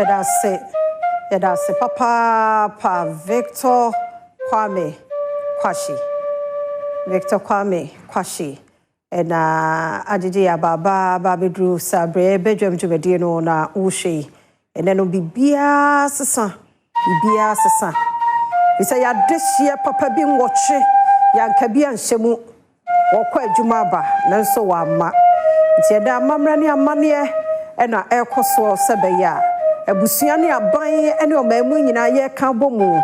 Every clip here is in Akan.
Yada se papa pa Victor Kwame Kwashi. Victor Kwame Kwashi. And ajiji ababa babedru sabre bedwam dwumadi no na uhwe. And then bibia sesa. Bisa ya desia papa bi nwotwe ya nkabi anhyemu wokọ adwuma ba nanso wa ma. Nti eda mamra ne amane na ekoso sebeya. Abusua ne aban ene omamu nyina ye ka bomu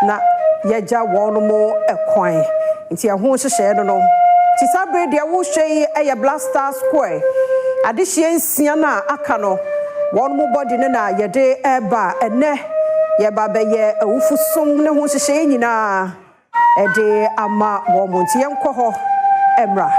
na yeja wonu mo ekwan. Nti ehwo hyehye no ti sabre de wo hwei eye Blaster Square adehye nsia na aka no wonu mo body ne na yede eba ene ye babaye awufusom ne ho hyehye nyina ede ama wo mo nti yenko ho emra.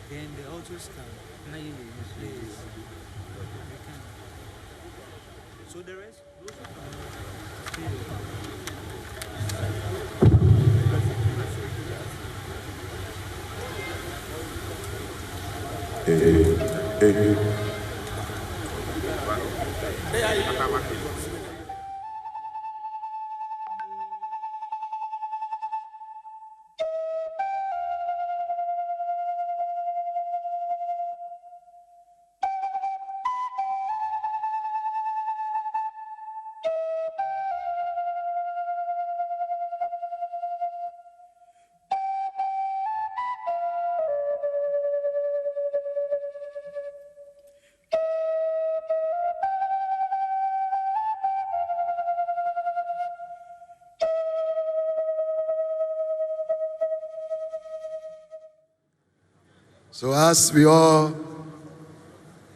Then the autos can use. So the rest, So as we all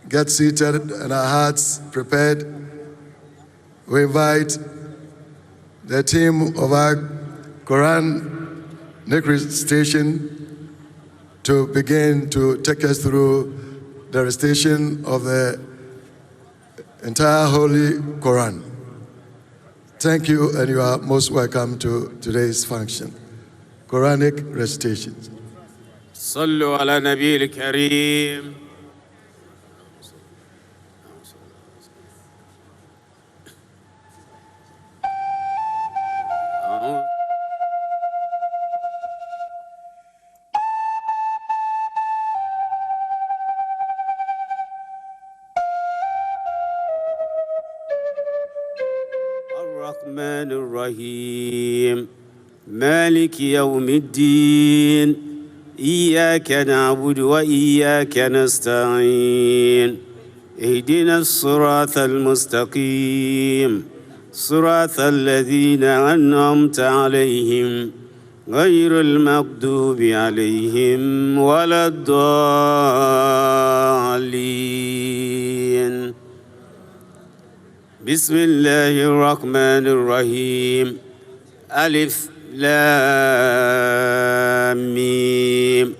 get seated and our hearts prepared, we invite the team of our Quranic recitation to begin to take us through the recitation of the entire Holy Quran. Thank you, and you are most welcome to today's function. Quranic recitation. صلوا على نبي الكريم. الرحمن الرحيم مالك يوم الدين إياك نعبد وإياك نستعين اهدنا الصراط المستقيم صراط الذين أنعمت عليهم غير المغضوب عليهم ولا الضالين بسم الله الرحمن الرحيم ألف لام ميم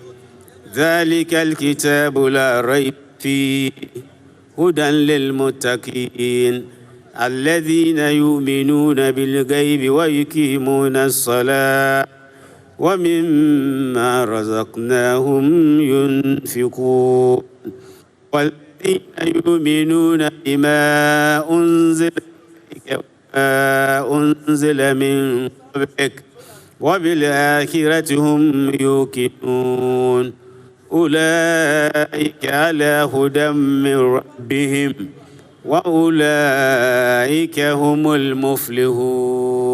ذلك الكتاب لا ريب فيه هدى للمتقين الذين يؤمنون بالغيب ويقيمون الصلاة ومما رزقناهم ينفقون والذين يؤمنون بما أنزل إليك وما أنزل من قبلك وبالآخرة هم يوقنون أولئك على هدى من ربهم وأولئك هم المفلحون.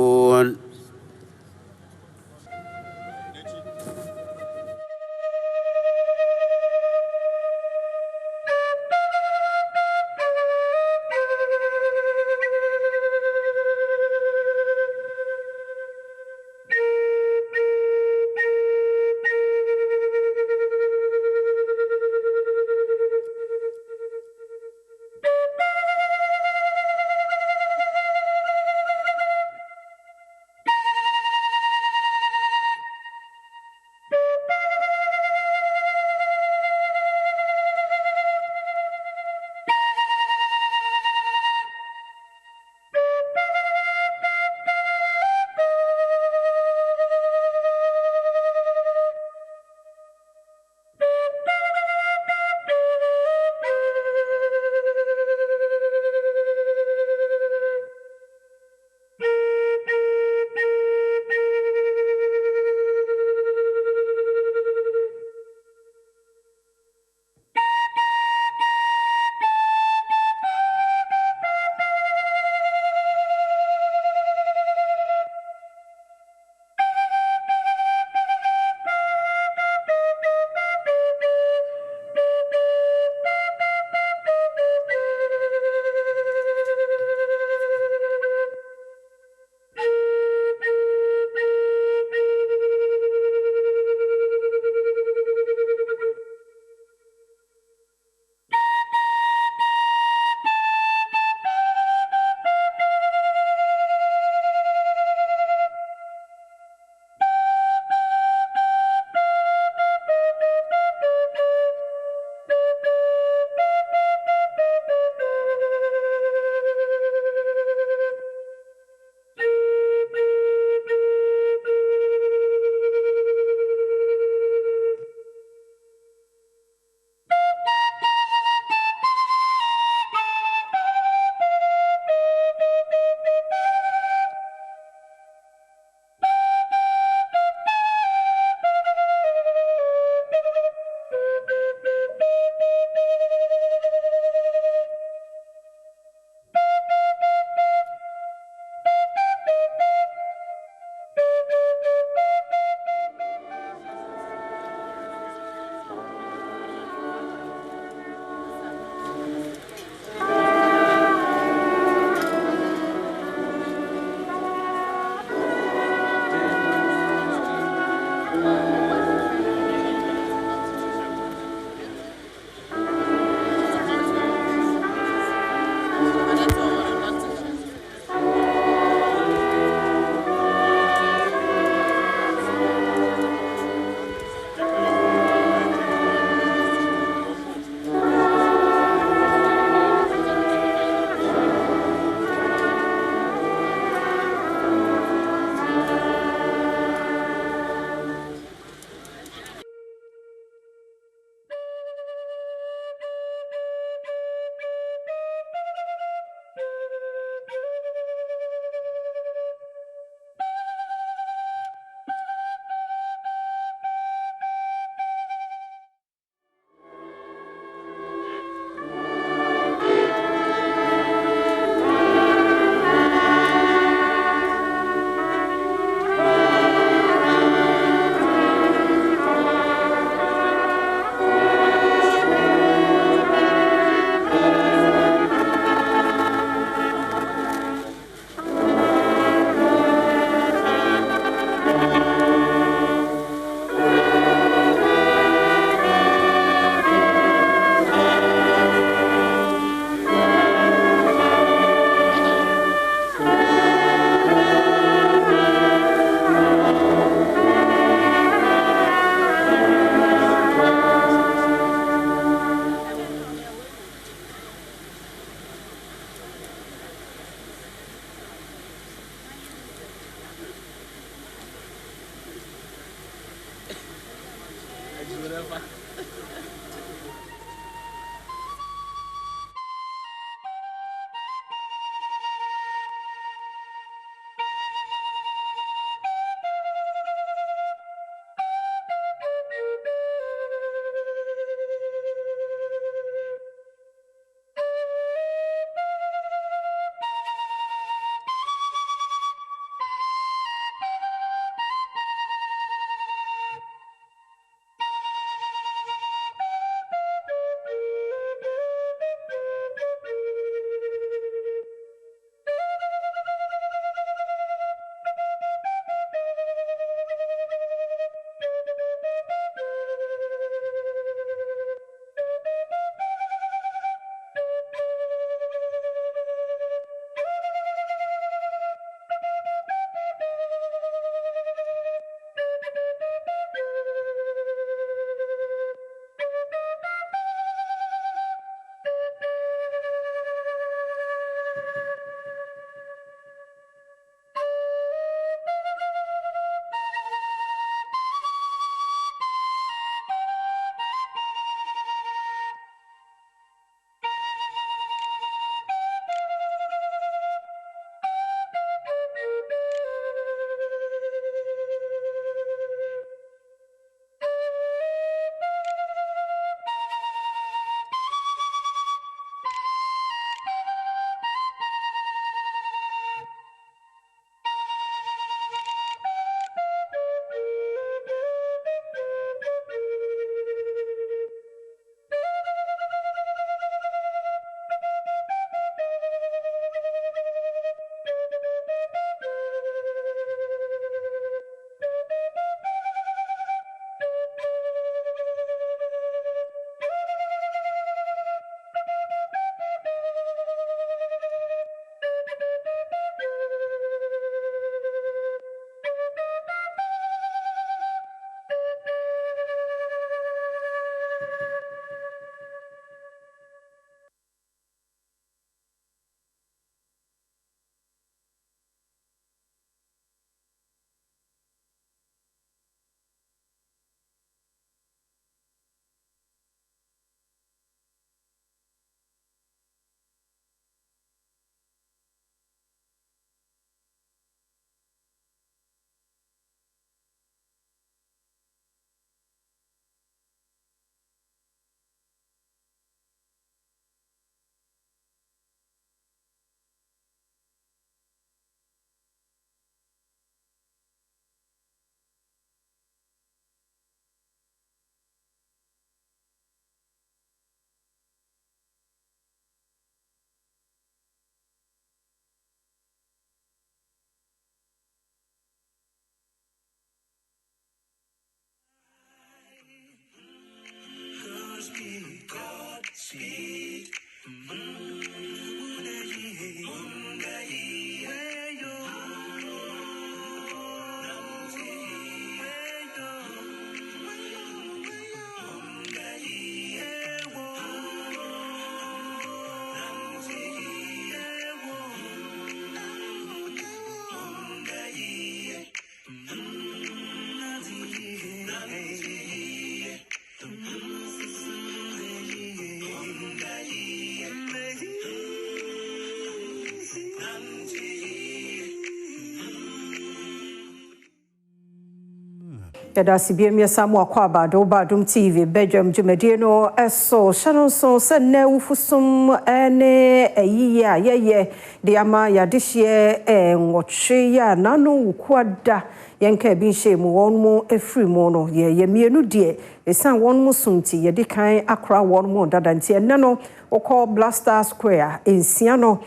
Yada CBM Yasamu Akwaba do Badwam TV Badwam Jumedie no eso shanon so se na wufusum ene eyiye ayeye de ama yadehye nwotwe ya nano wukwada yenka bi hye mu won mu efri mu no ye mienu de esan won mu sumti ye de kan akra won mu dadanti ene no okọ Blaster Square ensia no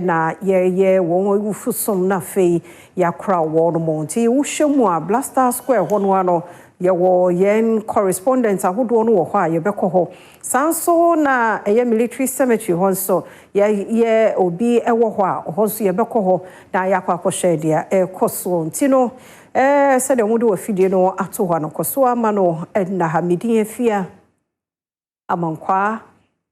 na ye won wufusum na fei yakra won mu nti wuhwemu a Blaster Square hono ano ye wo yen correspondent ahodo no wo ho a ye bekọ ho sanso na eye military cemetery honso ye obi ewo ho a honso ye bekọ ho na yakwa akọhwe dia ekoso nti no se de mudo afidie no ato ho no koso ama no na hamidin afia amankwa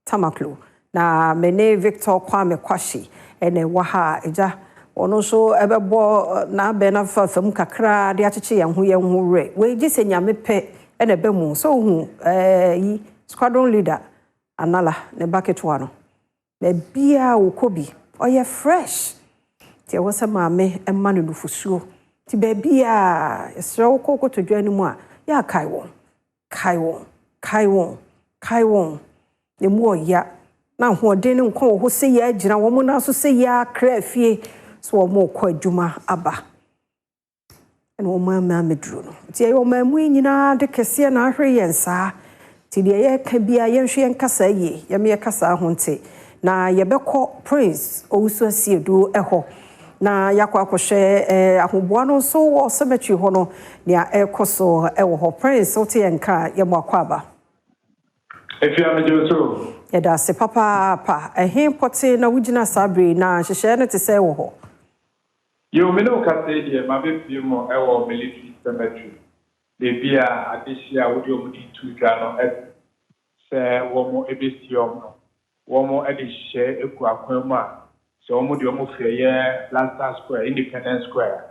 tamaklo na mene Victor Kwame Kwashi ene waha eja ono so ebebo na be na fafam kakra de acheche yan ho re we gi se nyame pe ene be mu so hu yi squadron leader anala ne bucket one be bia wo kobi oye fresh ti wo se maame emma no nufusuo ti be bia esre wo kokko to dwa ni mu a ya kai won ne mu oya na hoden ne nko ho se ya agina wo mu na so se ya kra fie so wo mo kɔ adwuma aba ene wo ma medru no ti ayo ma mu nyina de kese na ahwe yensa ti de ye ka bia ye hwe nkasa ye ye me kasa ho nte na ye bekɔ prince owusu asiedu ɛhɔ na yakɔ akɔhwɛ ahoboa no so wo cemetery hɔ no nea ɛkɔso ɛwɔ hɔ prince wote yenka ye mo akɔ aba efia mejoso yɛda se papa pote na wugina sabre na hyehyɛ no te sɛ wɔ hɔ yo me no ka say die ma be pie mo ɛwɔ military cemetery de bia adehia wo de omudi tudwa no sɛ wo mo ebesiom no wo mo adehia eku akwan mu a sɛ wo mo de wo fie yɛ Lancaster Square Independence Square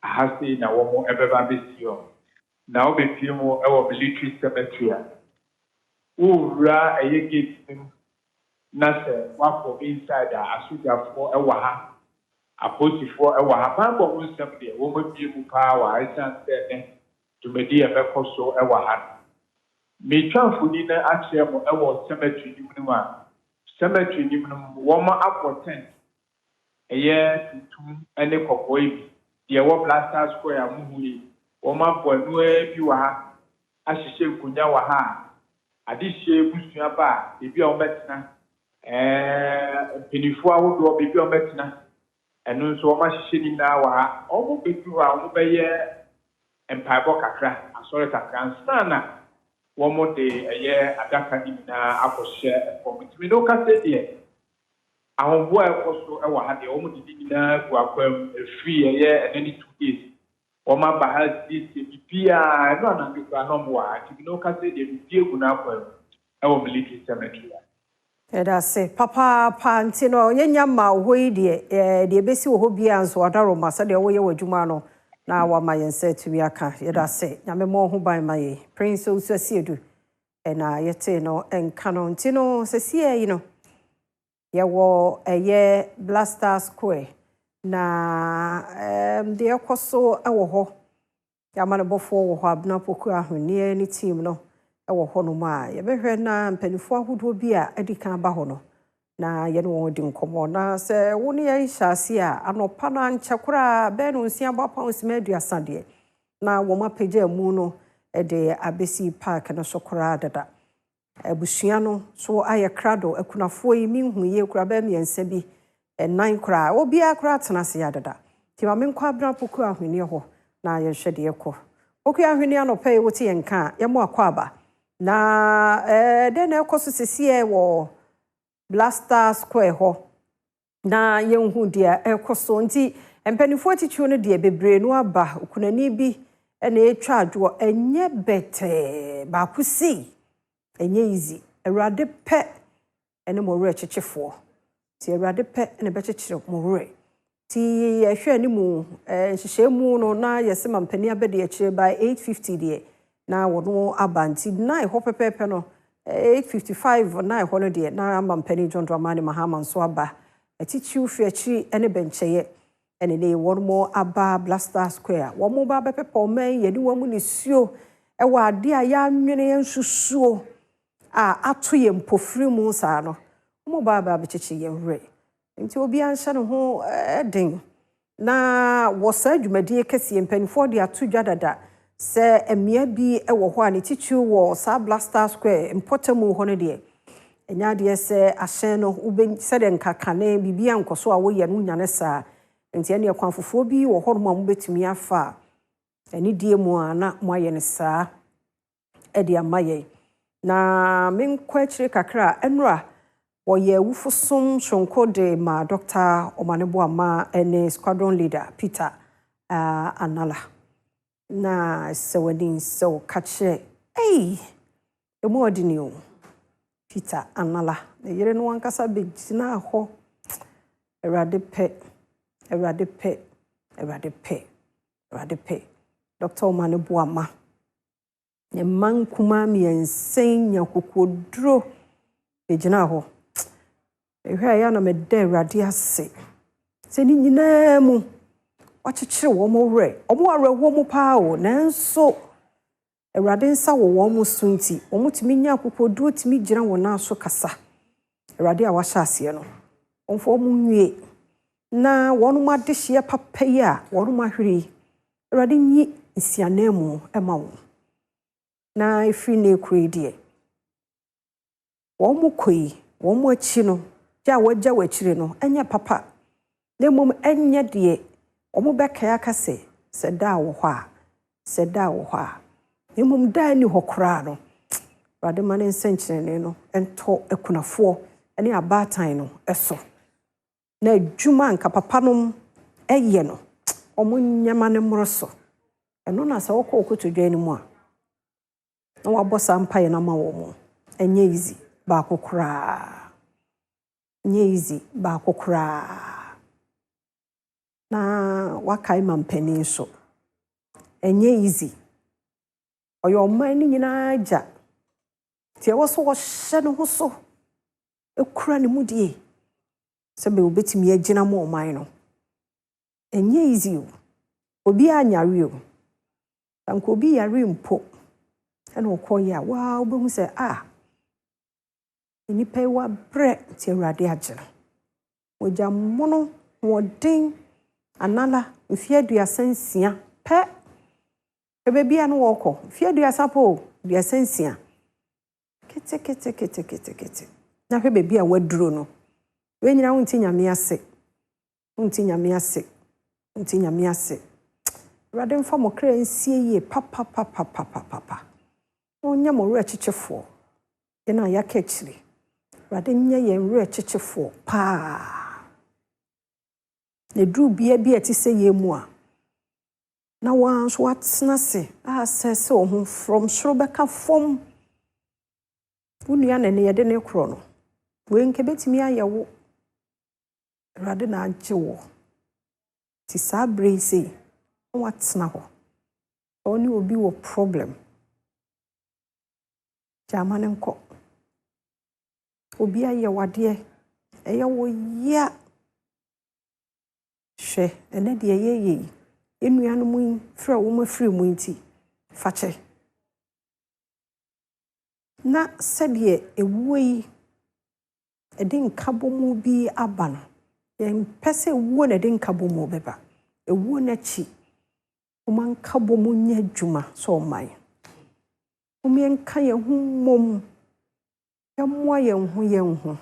ahasi na wo mo ebeba besiom na wo be pie mo ɛwɔ military cemetery ura eye gate na sɛ wafɔ inside asujafo ɛwɔ ha aposifo ɛwɔ ha banbɔ ho nsɛm deɛ wɔn mabie mu paa wɔ asan sɛ ne dwumadi ɛbɛkɔ so ɛwɔ ha metwa mfoni na akyerɛ mo ɛwɔ cemetery nim no a cemetery nim no wɔn akɔ tent ɛyɛ tuntum ɛne kɔkɔɔ bi deɛ wɔ Blaster Square a muhu yi wɔn abɔ ɛnoa bi wɔ ha ahyehyɛ nkonnwa wɔ ha adehye busua ba ebi a wɔbɛtena mpenifoɔ ahodoɔ beebi a wɔbɛtena ɛno nso wɔn ahyehyɛ nyinaa wɔ ha wɔn bɛdu hɔ a wɔn bɛyɛ mpaebɔ kakra asɔre kakra nsa na wɔn de ɛyɛ adaka ne nyinaa akɔhyɛ ɛfɔm ntumi na ɔkasa deɛ ahoboa ɛkɔ so ɛwɔ ha deɛ wɔn de nyinaa gu akwam efiri ɛyɛ ɛnɛ ne 2 days wɔn aba ha siesie bibia ɛno anadokura na wɔn wɔ ha ntumi na ɔkasa deɛ bibia gu n'akwam ɛwɔ military cemetery. Edase papa panti no nyenya ma wo yi de besi wo ho bia nso adaro ma se de wo ye wadwuma no na wa ma yense tumi aka yedase nyame mo ho ban ma ye prince usasiedu na yete no enka no nti no sesie yi no ye wo eye Blaster Square na de ekoso ewo ho ya ma ne bofo wo ho abna poku ahwene ni team no ewo ho no ma ye behwe na mpanifo ahodo bi a adika ba ho no na ye no won di nkomo na se wo ne ye hyase a anopa na nkyekora be no nsia ba pounds ma aduasa de na wo ma pagya mu no de abesi park no sokora dada abusua no so aye krado akunafo yi minhu ye kura ba miensa bi nan kura obi akura tena se ya dada ti ma menkwa abra poku ahwene ho na ye hwede ye ko poku ahwene anopa ye wote ye nka ye mo akwa aba na den ekoso sesie wo Blaster Square ho na yenhu dia ekoso nti empanifo atichu no dia bebre no aba okunani bi na etwa adwo enye bete ba kusi enye easy awurade pe ene mo re chechefo ti awurade pe ene be chechire mo re ti ehwe ani mu hyehyɛ mu no na yesema mpani abede akire by 850 die na wono abanti na ho pepepe no 855 na ho no de na mampani John Dramani Mahama nso aba atichiu fiachi ene bencheye ene ne wono aba Blaster Square wo mo ba bepepe o man ye ni wo mu ne suo e wa ade a ya nwene ye nsusuo a ato ye mpofiri mu saa no mo ba bechechi ye hwe nti obi anhye no ho den na wo sa dwumadie kese mpanifo de ato dwadada se emia bi ewo ho ani tichu wo sa Blaster Square importamu ho ne de enya de se ahyen no ube se de nkakane bibia nkoso a wo ye no nyane saa nti ene kwanfofo bi wo ho no betumi afa eni die mu ana mo aye ne saa e de amaye na menkwa chire kakra enra wo ye wufosom shonko de ma Dr. Omanebo ama ene squadron leader Peter Anala na sewani so kache emo odini o Peter Anala na yere no wankasa begina ho Awurade pe Dr. Omanebo ama ne man kuma mi ensen nya kokodro ejina ho ehwa ya na me da Awurade ase se ni nyina mu wakyekere wo mo wre omo arewo mo pa o nanso Awurade nsa wo mo sunti omo timi nya kokodro timi gira wona so kasa Awurade a wahya ase no onfo mo nwie na wonu ma dehye papa yi a wonu ma hwere Awurade nyi nsianamu ema wo na ifri na ekredie wo mo koi wo mo achi no ja wagya wachire no enya papa na mom enya de wo mo beka aka se da wo ho a se da wo ho a na mom da ni hokora no Awurade ma ne nsenkyerene no ento ekunafo ene abatan no eso na adwuma nka papa no eye no omo nyama ne mroso eno na sa wokọ okotodwa ni mu a na wabosa mpa ye na ma wo mu enye easy ba kokora nye easy ba kokora na wakai mampani so enye easy oyo man ni nyina aja tie wo so wo hye no ho so ekura ne mu die sebe obetimi agina mo man no enye easy o obi anyare o tanko obi yare mpo ena okoya wa obehu se ni pay wa bre ti Awurade agina oja mono wodin anala mfie aduasansia pe ebebia no woko mfie aduasapo aduasansia kete na hwe bebia waduro no we nyina wonti nyame ase Awurade mfa mo kra nsie ye papa onya mo re chichefo ena ya kechiri Awurade nya ye re chichefo pa ne dru bia ti se ye mu a na wan so atena se asese ohun from soro beka fom unua na ne ye de ne kro no we nke betimi ayewo Awurade na agye wo ti sabre se watena ho oni obi wo problem jamane nko obi aye wade eye wo ya hwe ene de ye enua no mu fra wo ma firi mu nti fache na sedie ewuyi edin kabomu bi aban yen pese wo na edin kabomu beba ewu na chi man kabomu nya djuma so mai umien kan ye hu mom ya mo ye hu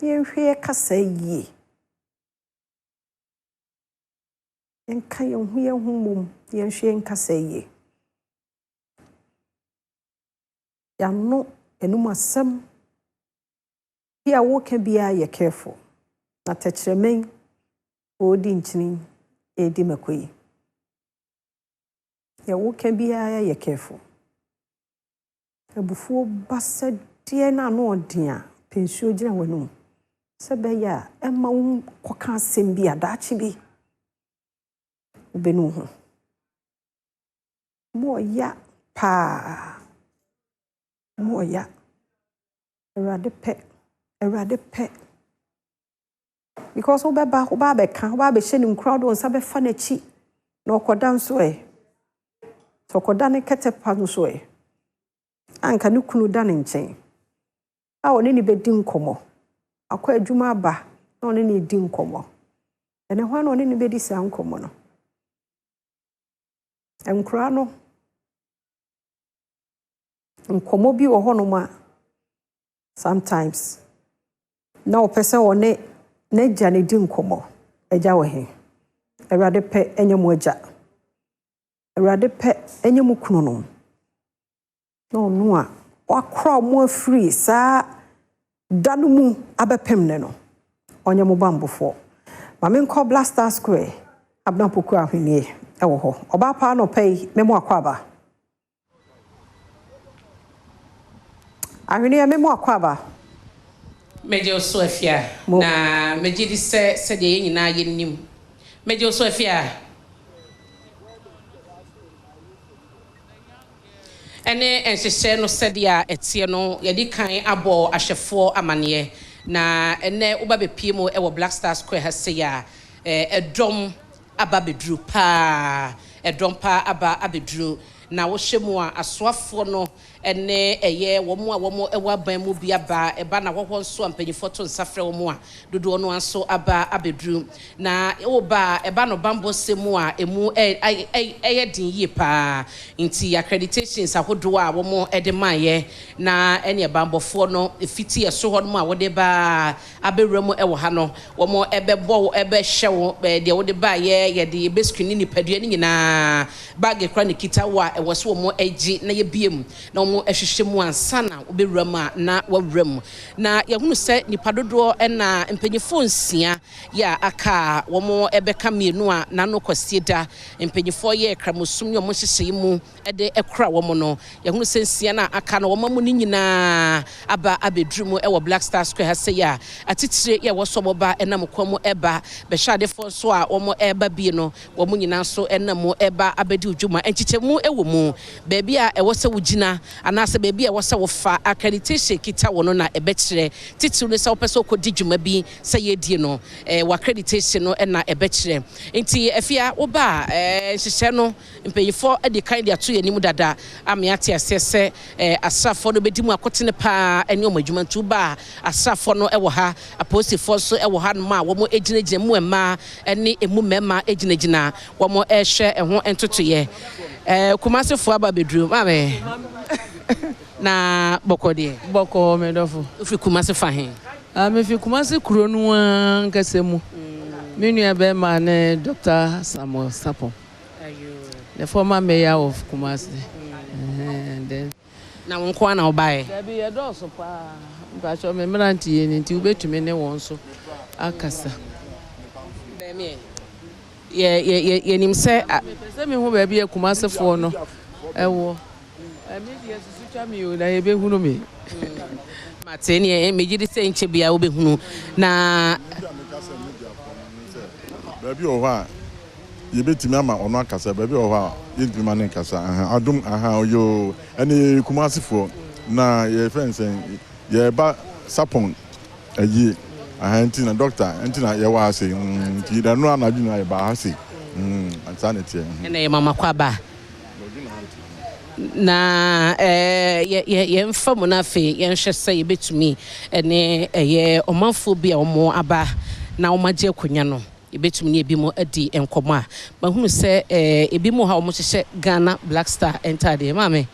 ye hwe kasa yi en kan ye hu mom ye hwe kasa yi ya no enumasem bia wo ka bia ye careful na techremen odi nchini edi makoyi ya wo ka bia ye careful ebufuo basa die na no odin pensuo gina wanum sebe ya ema wo koka asem bia daachi bi obenu ho mo ya Awurade pe because oba be kan oba be hye crowd on sabe fa na chi na okoda nso to okoda ne ketepa nso anka ne kunu da ne nchen a one ni bedi nkomo akwa adwuma aba na one ni di nkomo ene ho na one ni bedi sa nkomo no enkura no nkomo bi wo hono ma sometimes na opese one na gya ne di nkomo agya wo he Awurade pe enyemu agya Awurade pe enyemu kunu no no a wakra mo afiri sa danumu abepem ne no onyemu bambofo mame nko Blaster Square abna poku ahwenie ewo ho oba pa no pay memo akwaba ahwenie memo akwaba meje oso afia na meje di se de nyina ye nim meje oso afia ene enhyehyɛ no sɛdeɛ ɛteɛ no yɛdi kan abɔ ahyɛfoɔ amaneɛ na ene woba bepie mu ɛwɔ Black Star Square ha sɛ ya ɛdɔm aba beduru pa ɛdɔm pa aba abeduru na wohwɛ mu a asoafoɔ no ene ɛyɛ wɔn ɛwɔ aban mu bi aba ɛba na wɔhɔ nso ampanyifo to nsafrɛ wɔn a dodoɔ no nso aba abeduru na woba ɛba no bambɔ sɛmu a emu ɛyɛ din yie pa nti accreditations ahodoɔ a wɔn ɛde maayɛ na ɛne bambɔfoɔ no efiti ɛso hɔ no a wɔde ba abɛwura mu ɛwɔ ha no wɔn ɛbɛbɔ ɛbɛhyɛ wɔn deɛ wɔde ba yɛde ɛbɛscreen nipadua ne nyinaa baage kora ne kita wɔ a ɛwɔ so wɔn ɛgye na yɛbie mu na wɔn ɛhyehyɛ mu ansa na wɔbɛwura mu a na wɔwura mu na yɛhunu sɛ nipa dodoɔ ɛna mpanyinfoɔ nsia yɛ aka wɔn ɛbɛka mmienu a n'ano kɔsie da mpanyinfoɔ yɛ kramosom ne wɔn hyehyɛ mu ɛde ɛkora wɔn no yɛhunu sɛ nsia na aka no wɔn mu ne nyinaa aba abɛduru mu ɛwɔ Black Star Square ha sɛ yɛ atitire yɛ wɔsɔ wɔn ba ɛnam kɔn mu ɛba bɛhyɛ adefoɔ nso a wɔn ɛba bie no wɔn nyinaa nso ɛnam mu ɛba abɛdi dwuma nkyekyɛmu ɛwɔ mu baabi a ɛwɔ sɛ wogyina anaasɛ baabi a ɛwɔ sɛ wofa accreditation kita wɔ no na ɛbɛkyerɛ titiri no sɛ wopɛ sɛ wokɔdi dwuma bi sɛ yɛdie no wɔ accreditation no ɛna ɛbɛkyerɛ nti afia woba nhyehyɛ no mpanyinfoɔ de kan de ato yɛn anim dada ame ate aseɛ sɛ asrafoɔ no bɛdi mu akɔtene paa ɛne ɔmo adwuma nti woba asrafoɔ no ɛwɔ ha apolisifoɔ nso ɛwɔ ha no ma wɔn gyinagyina mu mmaa ɛne emu mmarima gyinagyina wɔn ɛrehwɛ ɛho ntotoyɛ kumasefoɔ aba beduru maame na bɔkɔ deɛ bɔkɔ medɔfo ofi kumase fa he me fi kumase kuro no nkɛsɛ mu me nua bɛma ne Dr. Samuel Sapon the former mayor of Kumasi and then na wonko na obae da bi yɛdɔɔso paa mpacho me mmeranti yɛ ne nti wobɛtumi ne wɔn so akasa bɛmie ye nim sɛ pɛsɛ me ho baabi yɛ kumasefoɔ no ɛwɔ media susu twa me o na yɛbɛhunu me mateni me gidi sɛ nche bia wobɛhunu na baabi wɔ hɔ a yɛbɛtumi ama ɔno akasa baabi wɔ hɔ a yɛntumi ma ne nkasa adom yo ɛne kumasefoɔ na yɛfɛ nsɛn yɛba Sapon ayie nti na doctor nti na yɛwɔ ase nti da no anadwo na yɛba ha se ansa ne tie na yɛ mama kwaba na yɛmfa mu no afei yɛnhwɛ sɛ yɛbɛtumi ɛne ɛyɛ ɔmanfoɔ bi a ɔmo aba na ɔmagye akonya no yɛbɛtumi ne ebi mu adi nkɔmɔ a mahunu sɛ ebi mu ha ɔmo hyehyɛ Ghana Black Star entire maame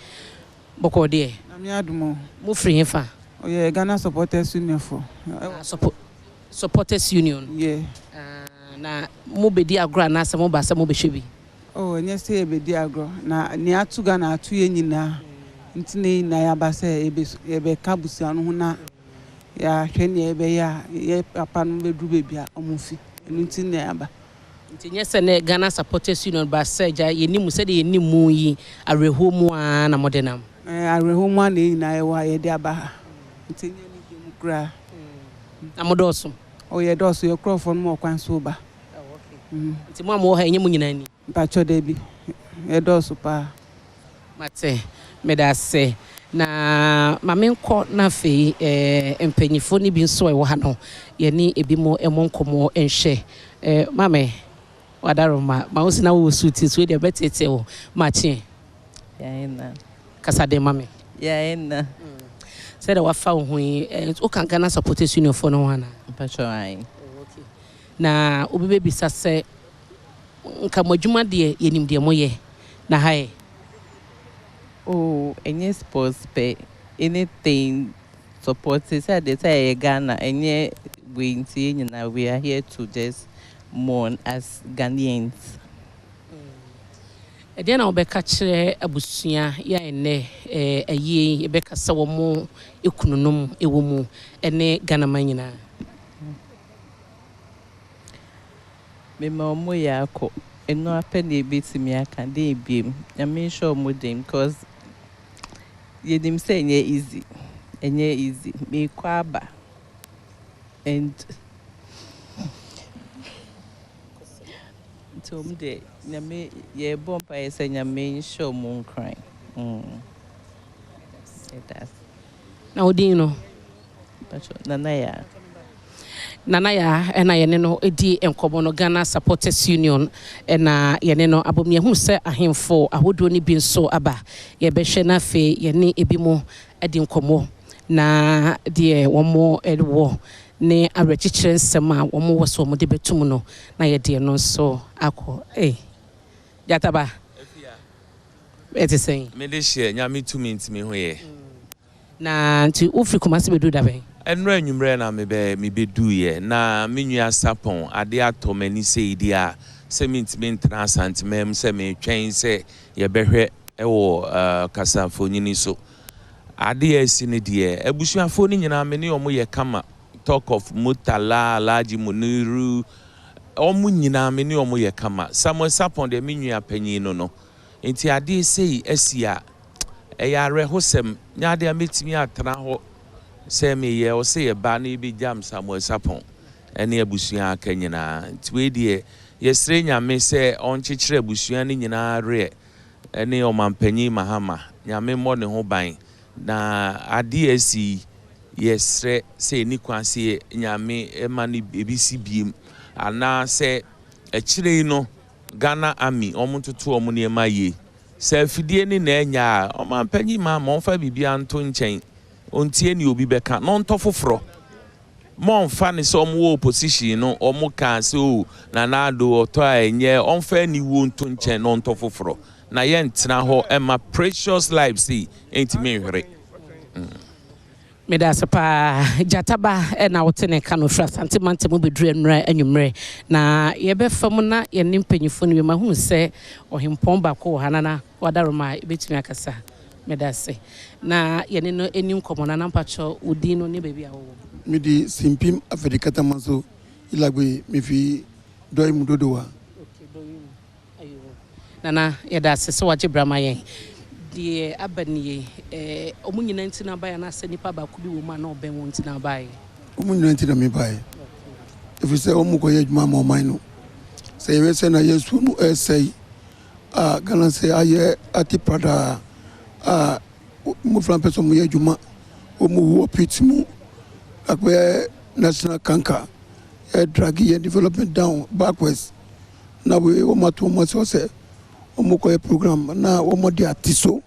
bɔkɔ deɛ na me adumo mo firi hefa oyɛ Ghana Supporters Union for Supporters Union yeah na mo bedi agro na sɛ mo ba sɛ mo behwɛ bi nyɛ sɛ yɛbɛdi agro na ne atu Ghana atu yɛ nyinaa nti ne na yɛaba sɛ yɛbɛka busua no ho na yɛahwɛ ne yɛbɛyɛ a yɛ papa no bɛduru baabi a ɔmo fi ɛno nti ne yɛaba nti nyɛ sɛ ne Ghana Supporters Union ba sɛ gya yɛnim sɛ de yɛnim mu yi awerɛhoɔ mu a na mode nam awerɛhoɔ mu a na nyinaa yɛwɔ a yɛde aba ha nti nyɛ ne bi mu koraa na modɔɔso ɔyɛ dɔɔso yɛ kurɔfoɔ no ma ɔkwan so ba nti mo a mo wɔ ha ɛnyɛ mu nyinaa ni mpatwɔ da bi yɛ dɔɔso paa mate meda ase na mame nkɔ na afei mpanyinfoɔ no bi nso ɛwɔ ha no yɛne ebi mo ɛmo nkɔmmɔ nhwɛ mame wadaroma ma wo sina wo suti so deɛ bɛtete wo makye yɛna kasa de mame yɛna sɛ da wafa wo ho yi wo kan Ghana Supporters Union for no wana mpatwɔ ai na obi bebisa sɛ nka mo adwuma deɛ yɛnim deɛ moyɛ na ha ɛ any sports pay anything supported said they say Ghana any we in we are here to just mourn as Ghanaians. Then I'll be catching abusua ya ene ye be kasa wo mo ekununum ewo mu ene Ghana manyina me ma mo ya akọ eno apene betimi aka dey biem I mean sure mo dem because yedim say enye easy me kwa aba and tom de nyame ye bompa ye say nyame sure mo cry That's Now, do you know? Nanaya. Nanaya and I know a D and Kobono Ghana Supporters Union and Yaneno Abomia who said a him for a would only be so aba. Ye beshena fe ye ni ebimo edim komo na dear one more ed war ne a recitation sema one more was one debetumuno na ye dear no so ako Yataba. It is saying Medeshia nyami 2 minutes me hoye. Na to Ufri Kumasi be do that way. Enra nwumre na me be do ye na me nua sapon ade atomani sei dia cement me transant mem se me twen se ye behwe ewo kasafo nyini so ade asi ne die abusuafo ni nyina me ne omo ye kama talk of Mutala Alhaji Muniru omo nyina me ne omo ye kama Samuel sapon de me nua panyin no enti ade sei asia eya rehosem nyaade ametimi atena ho se me ye o se ye ba na bi jam Samuel sapon ene abusua aka nyina twe die yesre nyame se onkyekere abusua ni nyina re ene o mampanyi mahama nyame mo ne ho ban na ade asi yesre se ni kwase nyame ema ni ebisi biem ana se ekire no Ghana Army omuntutu omu ne maye se afidie ni na enya o mampanyi ma mo fa bibia nto nchen ontie ni obi beka no nto foforo mon fa ni so mo opposition no omo kan se o na ado oto a enye onfa ni wo nto nchen no nto foforo na ye ntena ho ema precious lives see enti me hwere Meda sapa jataba na wotene kanu fra santimante mo bedru enra anwumre na ye be fam na ye nimpanyifo no ma hu se ohempon ba ko hanana wadaroma betumi akasa meda se na ye ne no enim komona na mpacho udi no ne baby awo midi simpim afedikata manso ilagwe mefi doy mudodowa ayo nana ye da se so waje brama yen die abanie omunyina ntina baya na se nipa ba ku bi wo ma na oben won ntina baya omunyina ntina me baya if you say omuko ye djuma mo man no say we say na yesu no say Ghana say aye ati pada mo fran person mo ye djuma o mo wo pitmu akwe national kanka drag ye development down backwards na we o mato mo say omuko ye program na o mo di atiso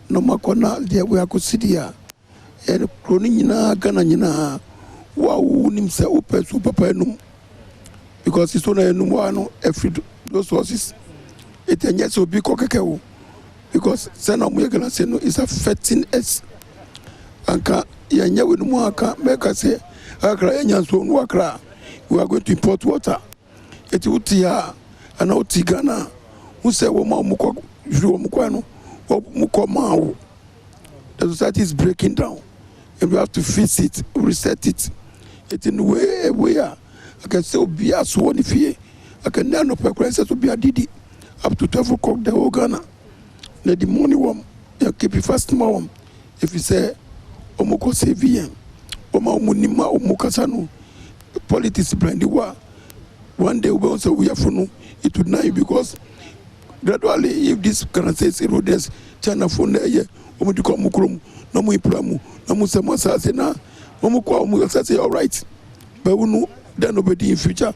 no makona dia we akosidia kroni nyina Ghana nyina wa unim se opesu papa enum because it's on enum wa no every those sources it enye so bi kokekewo because say na mo Ghana say no is affecting us anka yenye we no aka make say akra enya so no akra we are going to import water it utia ana uti Ghana who say wo ma mukọ juro mukọ no mukọ ma the society is breaking down and we have to fix it, reset it. It's in way where I can say be a swan if ye I can now no preferences to be a didi up to 12 o'clock the whole Ghana. Let the money warm, you keep it fast warm. If you say omoko CVM, oma munima omokasano, politics blind the war. One day we also we are for no, it would not because gradually if this can say erodes China for there, omudiko mukrum, no mu iplamu, no mu samasa say na, omukwa omukasa say all right. But we know that nobody in future.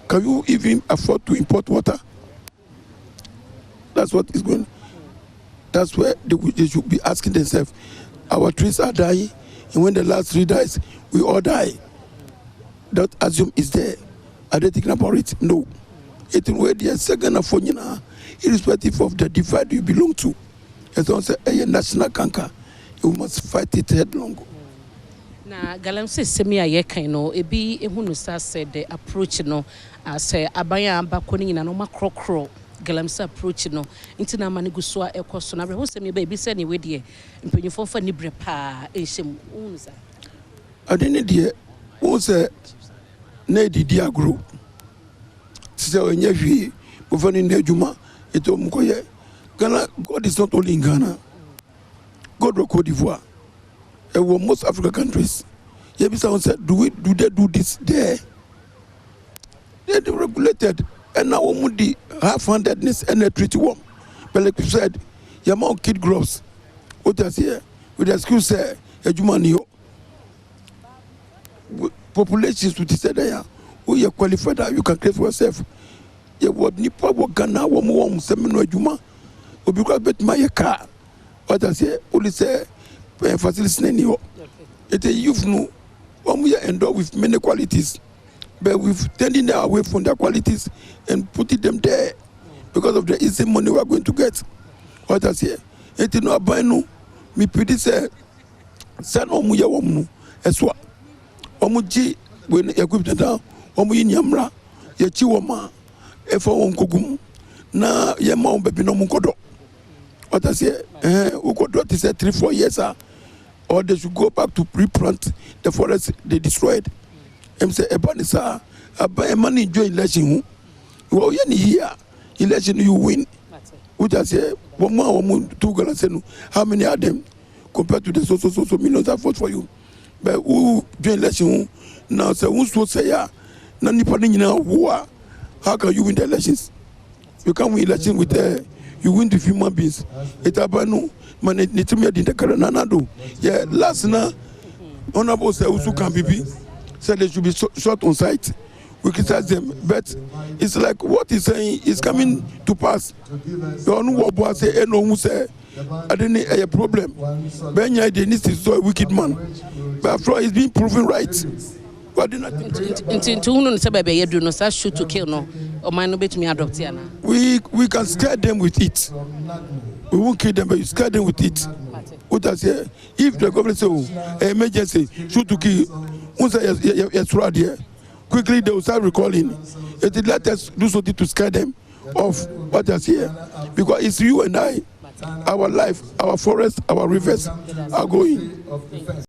Can you even afford to import water? That's what is going. That's where they should be asking themselves. Our trees are dying, and when the last tree dies, we all die. That assume is there. Are they thinking about it? No. It's where they are second of irrespective of the divide you belong to. As long as a national canker, you must fight it headlong. Na galamse semi aye kan no ebi ehunu sa said the approach no say abaya amba ko nyina no makrokro galamse approach no intina mane guso a ekoso na bre semi ba ebi se ne we de mpanyufo fa ni bre pa ehim unu sa adeni de won se na didi agro se onye hwi mo fa ni na adwuma eto mkoye Ghana. God is not only in Ghana. God will Cote d'Ivoire. And most African countries. Someone said, do they do this there? They're regulated. And now the half-handedness and a treaty one. But like you said, your mount kid grows. What does here? with the skill say Ejumanio. Populations to say there, who you qualified that you can create for yourself. You would nipa Ghana, one seminar Juma, or because bet my car. What I say, only say, facilities. It's a youth no, one we endowed with many qualities, but we've tending them away from their qualities and putting them there because of the easy money we are going to get. What I say, it's no abano, me pretty say, send Omuya woman, as well. Omuji, when equipped down, Omu Yamra, Yachiwama, Efo Kogum, na Yama baby no Mukodo. What I say, Ukodo is 3-4 years, or they should go back to replant the forest they destroyed. I'm say, Ebanisa, a man enjoy election. Well, here, election you win. Which I say, 1 more, 2 Galasenu, how many are them compared to the so millions that vote for you? But who join election now? Say, who's to say, Nani Panina, how can you win the elections? You can't win election with you win the human beings. It's abano, man, it's me the Karanado. Yeah, last night, Honorable say, who can be said they should be shot on sight. We criticize them, but it's like what he's saying is coming to pass. The only one say, no, who say, I didn't have a problem. Benya Dennis is a wicked man. But after all, he's being proven right. What did not shoot to kill no or might not be to me adopt. We can scare them with it. We won't kill them, but you scare them with it. What I say, if the government say emergency, shoot to kill, yes, right here. Quickly they will start recalling. It let us do something to scare them of what is here. Because it's you and I, our life, our forest, our rivers are going.